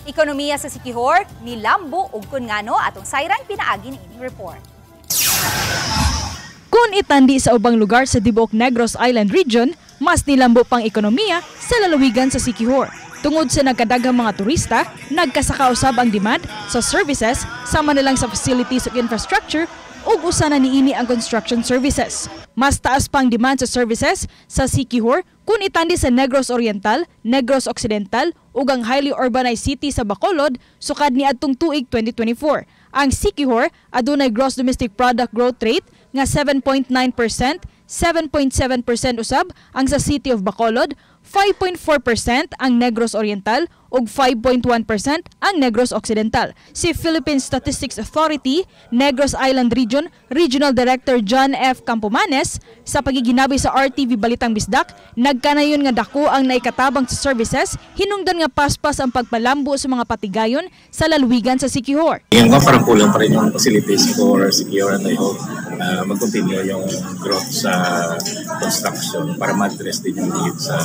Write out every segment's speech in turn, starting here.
Ekonomiya sa Siquijor, nilambo ug kun ngano atong sayran pinaagi ni ining report. Kung itandi sa ubang lugar sa Dibuok Negros Island Region, mas nilambo pang ekonomiya sa lalawigan sa Siquijor. Tungod sa nagkadaghang mga turista, nagkasakausab ang demand sa services sama nilang sa facilities ug infrastructure ug usa na niini ang construction services. Mas taas pang demand sa services sa Siquijor kung itandi sa Negros Oriental, Negros Occidental ug ang highly urbanized city sa Bacolod sukad niadtong tuig 2024. Ang Siquijor adunay gross domestic product growth rate nga 7.9%, 7.7% usab ang sa City of Bacolod, 5.4% ang Negros Oriental ug 5.1% ang Negros Occidental. Si Philippine Statistics Authority, Negros Island Region, Regional Director John F. Campomanes, sa pagiginabi sa RTV Balitang Bisdak, nagkanayon nga dako ang naikatabang sa services, hinungdan nga paspas ang pagpalambo sa mga patigayon sa lalawigan sa Siquijor. Ngayon ko parang kulang pa rin yung facilities for Siquijor and I hope mag-continue yung growth sa construction para ma-address din yung needs sa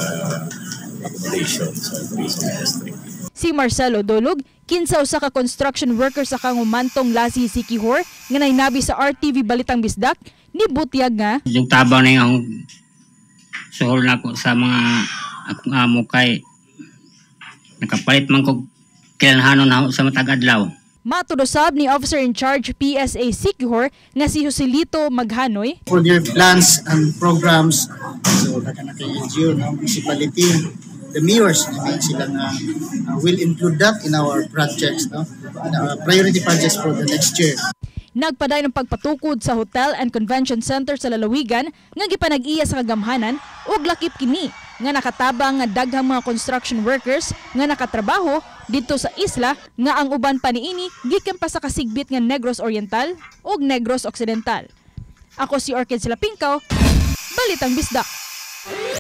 accommodation sa tourism industry. Si Marcelo Dolog, kinsa usa ka construction worker sa Kangumantong Lasi, Siquijor, nga nainabi sa RTV Balitang Bisdak, ni butyag nga yung tabang na yung suhol na ko sa mga akong amo kay nakapalit man ko kilanhanon na sa matag adlaw. matudosab ni Officer in Charge PSA Siquijor nga si Joselito Maghanoy. For their plans and programs, so naka-NGO, no, municipality, the mayors, sila nga will include that in our projects, no, priority projects for the next year. Nagpaday ng pagpatukod sa Hotel and Convention Center sa lalawigan nga gipanag-iya sa kagamhanan ug lakip kini nga nakatabang nga daghang mga construction workers nga nakatrabaho dito sa isla nga ang uban pa niini gikan pa sa kasigbit nga Negros Oriental ug Negros Occidental. Ako si Orchid Silapinkaw, Balitang Bisdak.